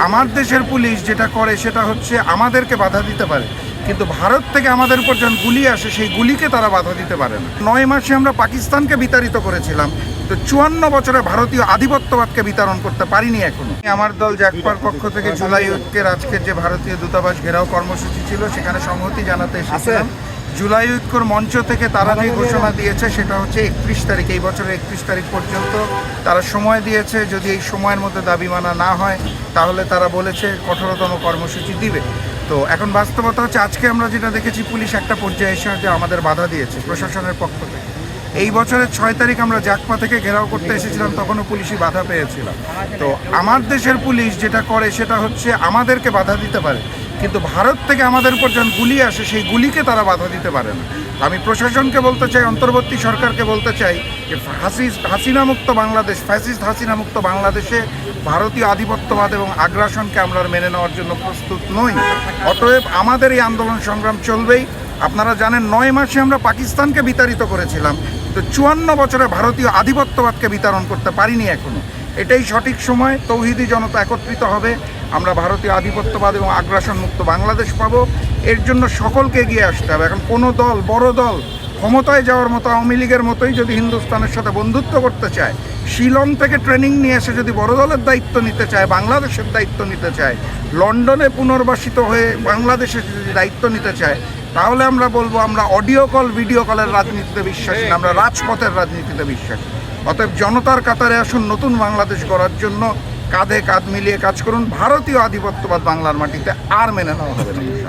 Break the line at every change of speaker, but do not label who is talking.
আমার দেশের পুলিশ যেটা করে সেটা হচ্ছে আমাদেরকে বাধা দিতে পারে, কিন্তু ভারত থেকে আমাদের উপর যখন গুলি আসে সেই গুলিকে তারা বাধা দিতে পারে না। 9 মাসে আমরা পাকিস্তানকে বিতাড়িত করেছিলাম, তো 54 বছরে ভারতীয় আধিপত্যবাদকে বিতরণ করতে পারিনি এখনো। আমার দল জাগপার পক্ষ থেকে জুলাই ঐক্যের আজকের যে ভারতীয় দূতাবাস ঘেরাও কর্মসূচি ছিল সেখানে সংহতি জানাতে এসেছিলাম। জুলাই ঐক্যর মঞ্চ থেকে তারা যে ঘোষণা দিয়েছে সেটা হচ্ছে 31 তারিখ, এই বছরের 31 তারিখ পর্যন্ত তারা সময় দিয়েছে। যদি এই সময়ের মধ্যে দাবি মানা না হয় তাহলে তারা বলেছে কঠোরতম কর্মসূচি দিবে। তো এখন বাস্তবতা হচ্ছে আজকে আমরা যেটা দেখেছি, পুলিশ একটা পর্যায়ে এসে যে আমাদের বাধা দিয়েছে প্রশাসনের পক্ষ থেকে। এই বছরের 6 তারিখ আমরা জাগপা থেকে ঘেরাও করতে এসেছিলাম, তখনও পুলিশই বাধা পেয়েছিলাম। তো আমার দেশের পুলিশ যেটা করে সেটা হচ্ছে আমাদেরকে বাধা দিতে পারে, কিন্তু ভারত থেকে আমাদের উপর যখন গুলি আসে সেই গুলিকে তারা বাধা দিতে পারে না। আমি প্রশাসনকে বলতে চাই, অন্তর্বর্তী সরকারকে বলতে চাই যে হাসিনা মুক্ত বাংলাদেশ, ফ্যাসিস্ট হাসিনা মুক্ত বাংলাদেশে ভারতীয় আধিপত্যবাদ এবং আগ্রাসনকে আমরা মেনে নেওয়ার জন্য প্রস্তুত নই। অতএব আমাদের এই আন্দোলন সংগ্রাম চলবেই। আপনারা জানেন 9 মাসে আমরা পাকিস্তানকে বিতাড়িত করেছিলাম, তো 54 বছরে ভারতীয় আধিপত্যবাদকে বিতরণ করতে পারিনি এখনো। এটাই সঠিক সময়, তৌহিদি জনতা একত্রিত হবে, আমরা ভারতীয় আধিপত্যবাদ এবং আগ্রাসন মুক্ত বাংলাদেশ পাবো। এর জন্য সকলকে এগিয়ে আসতে হবে। এখন কোনো দল, বড় দল ক্ষমতায় যাওয়ার মতো আওয়ামী লীগের মতোই যদি হিন্দুস্তানের সাথে বন্ধুত্ব করতে চায়, শিলং থেকে ট্রেনিং নিয়ে এসে যদি বড় দলের দায়িত্ব নিতে চায়, বাংলাদেশের দায়িত্ব নিতে চায়, লন্ডনে পুনর্বাসিত হয়ে বাংলাদেশে যদি দায়িত্ব নিতে চায়, তাহলে আমরা বলবো আমরা অডিও কল, ভিডিও কলের রাজনীতিতে বিশ্বাসী না, আমরা রাজপথের রাজনীতিতে বিশ্বাসী। অতএব জনতার কাতারে আসুন, নতুন বাংলাদেশ গড়ার জন্য কাঁধে কাঁধ মিলিয়ে কাজ করুন। ভারতীয় আধিপত্যবাদ বাংলার মাটিতে আর মেনে নেওয়া হবে না।